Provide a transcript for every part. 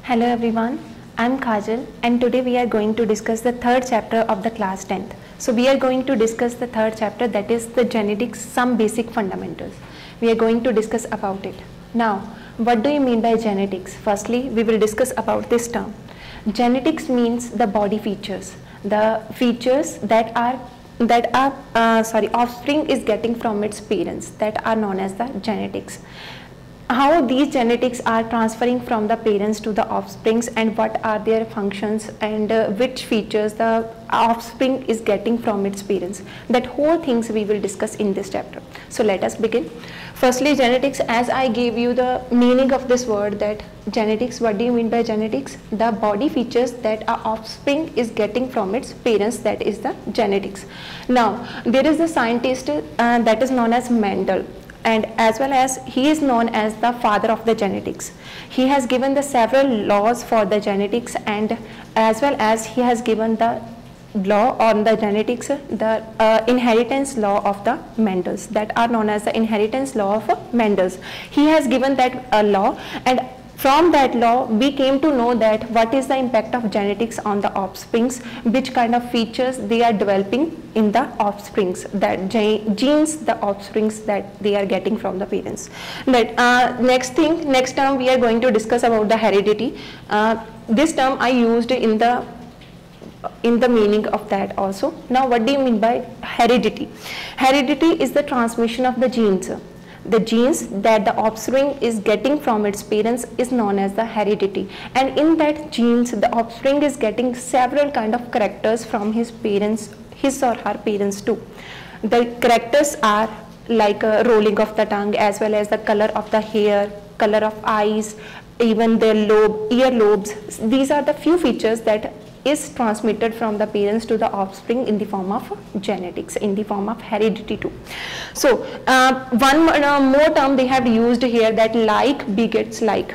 Hello everyone, I am Kajal and today we are going to discuss the third chapter of the class 10th. So we are going to discuss the third chapter, that is the genetics, some basic fundamentals. We are going to discuss about it. Now, what do you mean by genetics? Firstly, we will discuss about this term. Genetics means the body features, the features that offspring is getting from its parents, that are known as the genetics. How these genetics are transferring from the parents to the offsprings and what are their functions and which features the offspring is getting from its parents. That whole things we will discuss in this chapter. So let us begin. Firstly, genetics, as I gave you the meaning of this word, that genetics, what do you mean by genetics? The body features that our offspring is getting from its parents, that is the genetics. Now, there is a scientist that is known as Mendel, and as well as he is known as the father of the genetics. He has given the several laws for the genetics, and as well as he has given the law on the genetics, the inheritance law of the Mendels, that are known as the inheritance law of Mendels. He has given that law, and from that law we came to know that what is the impact of genetics on the offsprings, which kind of features they are developing in the offsprings, that genes, the offsprings that they are getting from the parents. Next term we are going to discuss about the heredity. This term I used in the meaning of that also. Now, what do you mean by heredity? Heredity is the transmission of the genes. The genes that the offspring is getting from its parents is known as the heredity, and in that genes the offspring is getting several kind of characters from his parents, his or her parents too. The characters are like rolling of the tongue, as well as the color of the hair, color of eyes, even their ear lobes. These are the few features that is transmitted from the parents to the offspring in the form of genetics, in the form of heredity too. So one more term they have used here, that like begets like.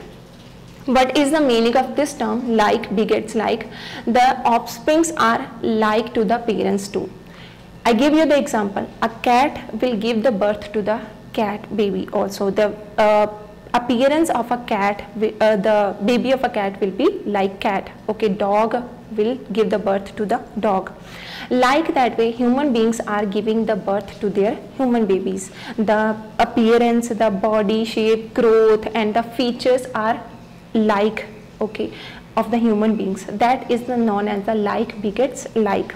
What is the meaning of this term, like begets like? The offsprings are like to the parents too. I give you the example. A cat will give the birth to the cat baby also. The appearance of a cat, the baby of a cat will be like cat. Okay, dog will give the birth to the dog. Like that way, human beings are giving the birth to their human babies. The appearance, the body shape, growth and the features are like, okay, of the human beings. That is known as the like begets like.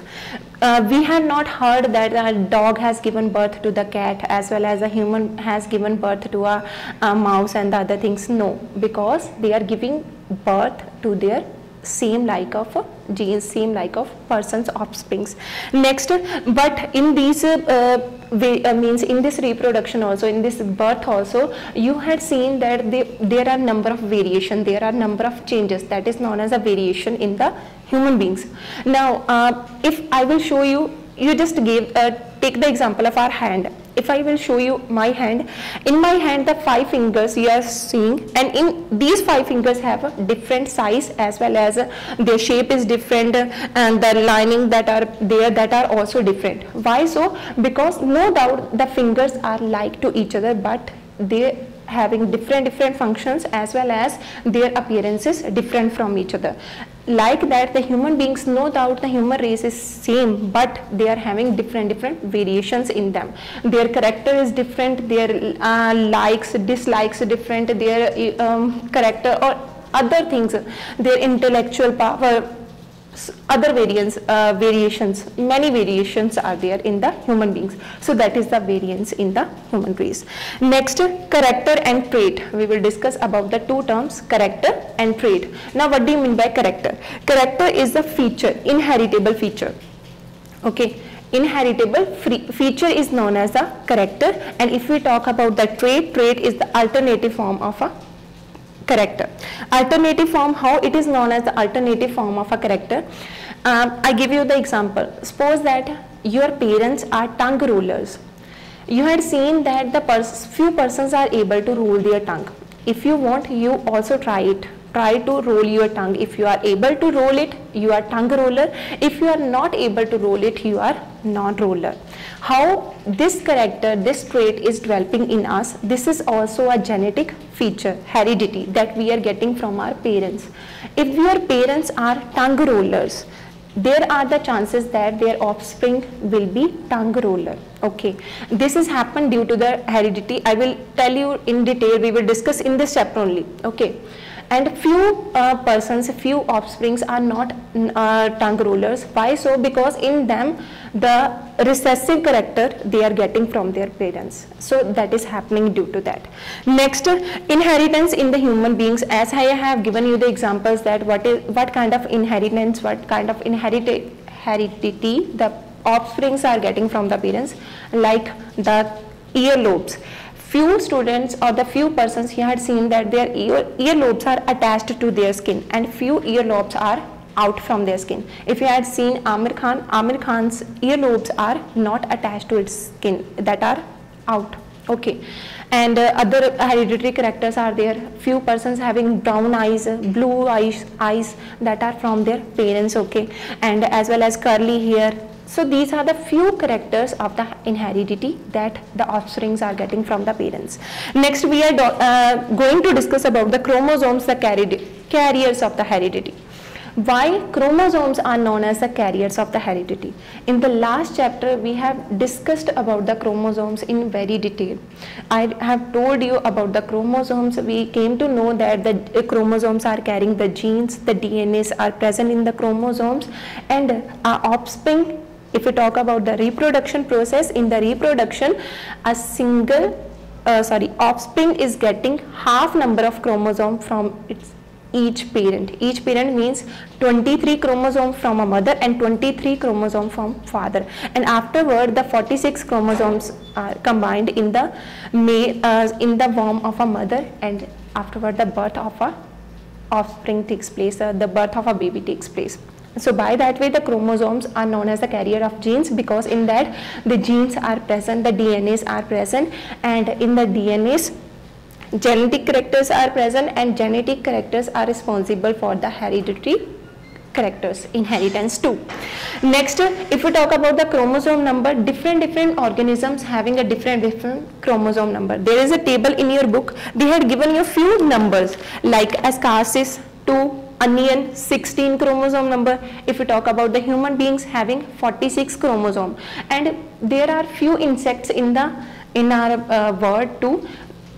We have not heard that a dog has given birth to the cat as well as a human has given birth to a mouse and the other things. No, because they are giving birth to their same like of genes, same like of person's offsprings. Next, but in these means in this reproduction also, in this birth also, you had seen that there are number of variation, there are number of changes, that is known as a variation in the human beings. Now, if I will show you, you just take the example of our hand. If I will show you my hand, in my hand the 5 fingers you are seeing, and in these 5 fingers have a different size as well as their shape is different, and the lining that are there, that are also different. Why so? Because no doubt the fingers are like to each other, but they having different functions as well as their appearances different from each other. Like that, the human beings, no doubt the human race is same, but they are having different variations in them. Their character is different, their likes, dislikes different, their character or other things, their intellectual power, other variations, many variations are there in the human beings. So that is the variance in the human race. Next, character and trait. We will discuss about the two terms, character and trait. Now, what do you mean by character? Character is the feature, inheritable feature. Okay, inheritable feature is known as a character, and if we talk about the trait, trait is the alternative form of a character. Alternative form, how it is known as the alternative form of a character? I give you the example. Suppose that your parents are tongue rollers. You had seen that the few persons are able to roll their tongue. If you want, you also try it. Try to roll your tongue. If you are able to roll it, you are tongue roller. If you are not able to roll it, you are non-ruler. How this character, this trait is developing in us, this is also a genetic feature, heredity, that we are getting from our parents. If your parents are tongue rollers, there are the chances that their offspring will be tongue roller. Okay, this has happened due to the heredity. I will tell you in detail, we will discuss in this chapter only. Okay, and few persons, few offsprings are not tongue rollers. Why so? Because in them the recessive character they are getting from their parents, so that is happening due to that. Next, inheritance in the human beings, as I have given you the examples that what kind of inheritance, what kind of heredity the offsprings are getting from the parents, like the earlobes. Few students or the few persons here had seen that their earlobes are attached to their skin and few earlobes are out from their skin. If you had seen Amir Khan's earlobes are not attached to its skin, that are out. Okay, and other hereditary characters are there. Few persons having brown eyes, blue eyes that are from their parents. Okay, and as well as curly hair. So these are the few characters of the inheritity that the offsprings are getting from the parents. Next, we are going to discuss about the chromosomes, the carriers of the heredity. Why chromosomes are known as the carriers of the heredity? In the last chapter, we have discussed about the chromosomes in very detail. I have told you about the chromosomes. We came to know that the chromosomes are carrying the genes, the DNAs are present in the chromosomes, and our offspring, if we talk about the reproduction process, in the reproduction, a single offspring is getting half number of chromosomes from each parent. Each parent means 23 chromosomes from a mother and 23 chromosomes from father, and afterward the 46 chromosomes are combined in the womb of a mother, and afterward the birth of a offspring takes place, the birth of a baby takes place. So by that way the chromosomes are known as the carrier of genes, because in that the genes are present, the DNAs are present, and in the DNAs genetic characters are present, and genetic characters are responsible for the hereditary characters, inheritance too. Next, if we talk about the chromosome number, different organisms having a different chromosome number. There is a table in your book. They had given you few numbers like ascaris 2, onion 16 chromosome number. If we talk about the human beings having 46 chromosome, and there are few insects in our world too,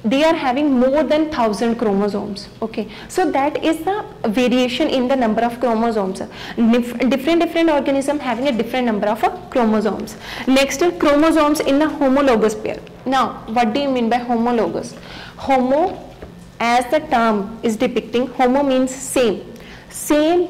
they are having more than 1000 chromosomes. Okay, so that is the variation in the number of chromosomes. Different organism having a different number of chromosomes. Next, chromosomes in a homologous pair. Now, what do you mean by homologous? Homo, as the term is depicting, homo means same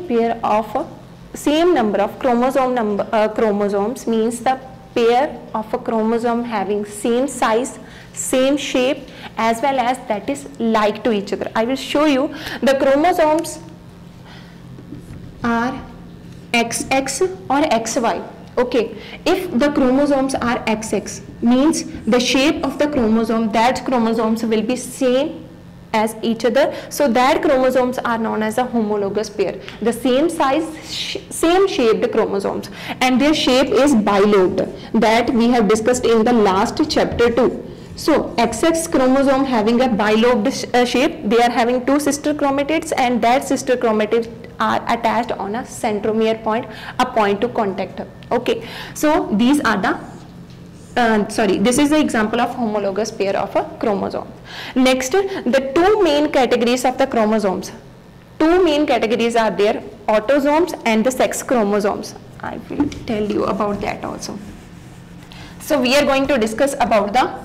pair of same number of chromosomes means the pair of a chromosome having same size, same shape, as well as that is like to each other. I will show you. The chromosomes are XX or XY. Okay, if the chromosomes are XX, means the shape of the chromosome, that chromosomes will be same as each other, so that chromosomes are known as a homologous pair. The same size, same shaped chromosomes, and their shape is bilobed, that we have discussed in the last chapter too. So XX chromosome having a bilobed shape, they are having two sister chromatids, and that sister chromatids are attached on a centromere point, a point to contact. Okay, so these are the this is the example of homologous pair of a chromosome. Next, the two main categories of the chromosomes. Two main categories are there, autosomes and the sex chromosomes. I will tell you about that also. So we are going to discuss about the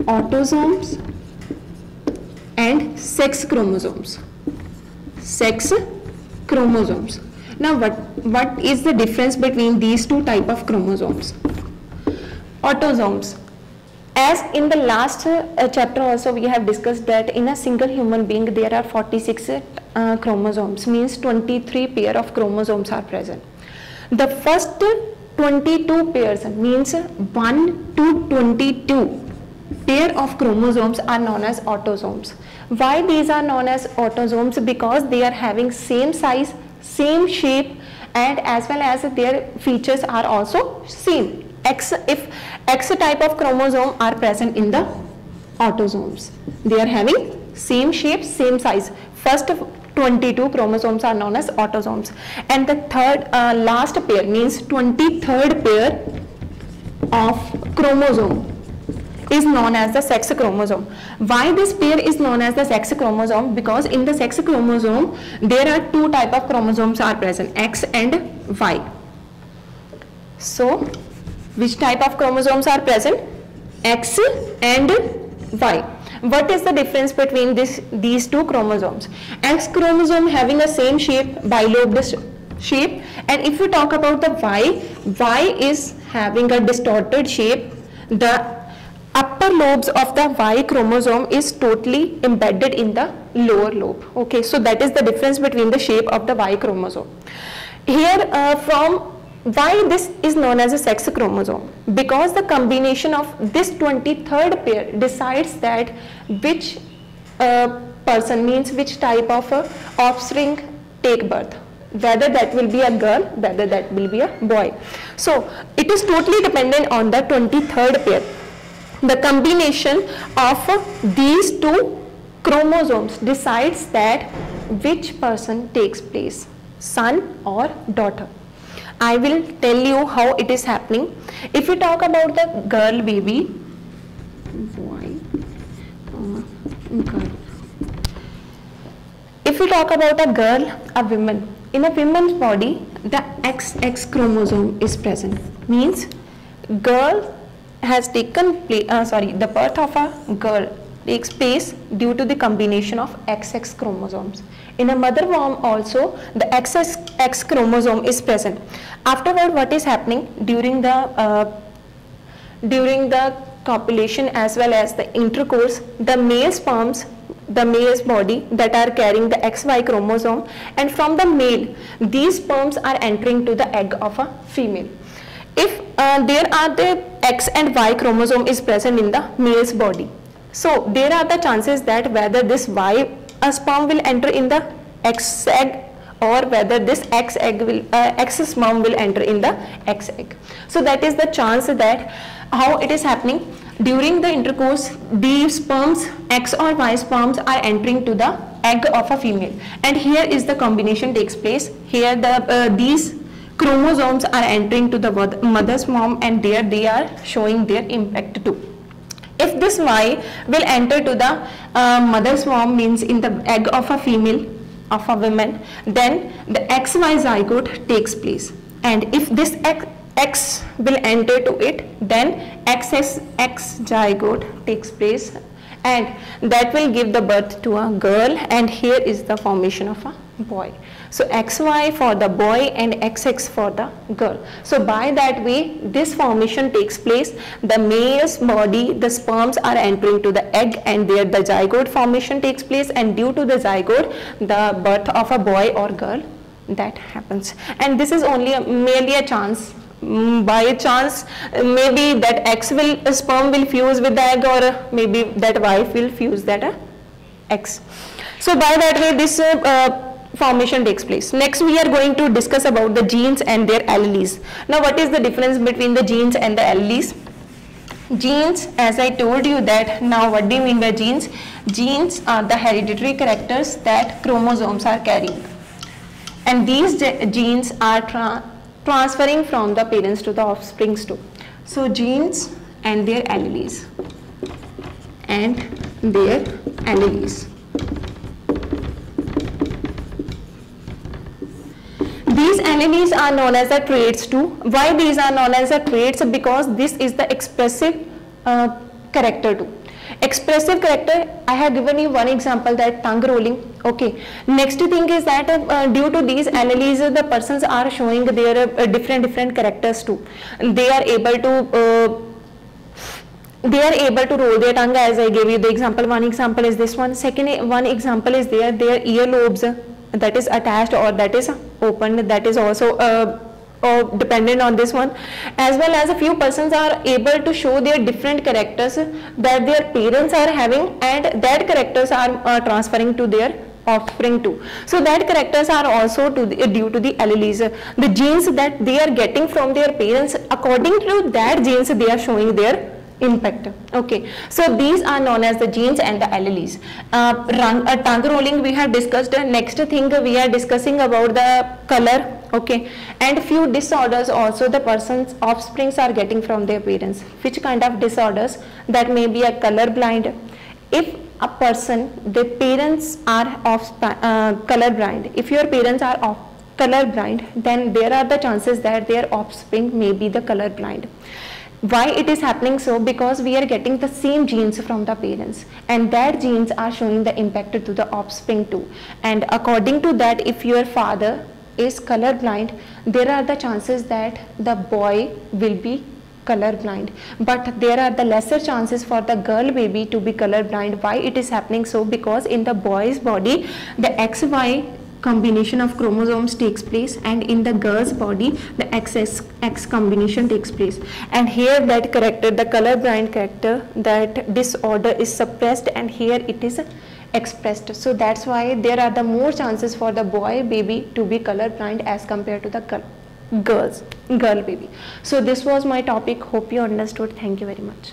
autosomes and sex chromosomes. Sex chromosomes. Now what is the difference between these two type of chromosomes? Autosomes. As in the last chapter also we have discussed that in a single human being there are 46 chromosomes, means 23 pair of chromosomes are present. The first 22 pairs means 1 to 22 pair of chromosomes are known as autosomes. Why these are known as autosomes? Because they are having same size, same shape, and as well as their features are also same. If X type of chromosome are present in the autosomes, they are having same shape, same size. First 22 chromosomes are known as autosomes, and the third last pair means 23rd pair of chromosome is known as the sex chromosome. Why this pair is known as the sex chromosome? Because in the sex chromosome there are two type of chromosomes are present, X and Y. So which type of chromosomes are present? X and Y. What is the difference between these two chromosomes? X chromosome having a same shape, bilobed shape, and if you talk about the Y is having a distorted shape. The upper lobes of the Y chromosome is totally embedded in the lower lobe. Okay, so that is the difference between the shape of the Y chromosome. Here from why this is known as a sex chromosome? Because the combination of this 23rd pair decides that which person, means which type of offspring take birth, whether that will be a girl, whether that will be a boy. So it is totally dependent on the 23rd pair. The combination of these two chromosomes decides that which person takes place, son or daughter. I will tell you how it is happening. If we talk about the girl baby, boy, girl. If we talk about a girl, a woman, in a woman's body, the XX chromosome is present. Means girl has taken place, the birth of a girl takes place due to the combination of XX chromosomes. In a mother womb also the XX chromosome is present. Afterward, what is happening during the copulation as well as the intercourse, the male sperms, the male's body that are carrying the XY chromosome, and from the male these sperms are entering to the egg of a female. If there are the X and Y chromosome is present in the male's body, so there are the chances that whether this Y sperm will enter in the X egg or whether this X sperm will enter in the X egg. So that is the chance that how it is happening. During the intercourse, these sperms, X or Y sperms, are entering to the egg of a female, and here is the combination takes place. Here these chromosomes are entering to the mother's womb, and there they are showing their impact too. If this Y will enter to the mother's womb, means in the egg of a female, of a woman, then the XY zygote takes place, and if this X will enter to it, then XX zygote takes place, and that will give the birth to a girl, and here is the formation of a boy. So XY for the boy and XX for the girl. So by that way this formation takes place. The male's body, the sperms are entering to the egg, and there the zygote formation takes place, and due to the zygote the birth of a boy or girl that happens. And this is only merely a chance. By a chance, maybe that sperm will fuse with the egg, or maybe that Y will fuse that X. So by that way this formation takes place. Next we are going to discuss about the genes and their alleles. Now what is the difference between the genes and the alleles? Genes, as I told you that, now what do you mean by genes? Genes are the hereditary characters that chromosomes are carrying, and these genes are transferring from the parents to the offsprings too. So genes and their alleles, and their alleles. These alleles are known as the traits too. Why these are known as the traits? Because this is the expressive character too. Expressive character, I have given you one example, that tongue rolling. Okay. Next thing is that due to these alleles, the persons are showing their different characters too. They are able to roll their tongue, as I gave you the example. One example is this one. Second one example is their earlobes that is attached or that is opened, that is also dependent on this one. As well as a few persons are able to show their different characters that their parents are having, and that characters are transferring to their offspring too. So that characters are also due to the alleles, the genes that they are getting from their parents. According to that genes, they are showing their impact. Okay, so these are known as the genes and the alleles. Tongue rolling we have discussed. Next thing we are discussing about the color. Okay, and few disorders also the person's offsprings are getting from their parents. Which kind of disorders? That may be a color blind. If a person, the parents are color blind, if your parents are color blind, then there are the chances that their offspring may be the color blind. Why it is happening so? Because we are getting the same genes from the parents, and that genes are showing the impact to the offspring too. And according to that, if your father is color blind, there are the chances that the boy will be color blind, but there are the lesser chances for the girl baby to be color blind. Why it is happening so? Because in the boy's body the XY combination of chromosomes takes place, and in the girl's body the XX combination takes place, and here that character, the color blind character, that disorder is suppressed, and here it is expressed. So that's why there are the more chances for the boy baby to be color blind as compared to the girl baby. So this was my topic. Hope you understood. Thank you very much.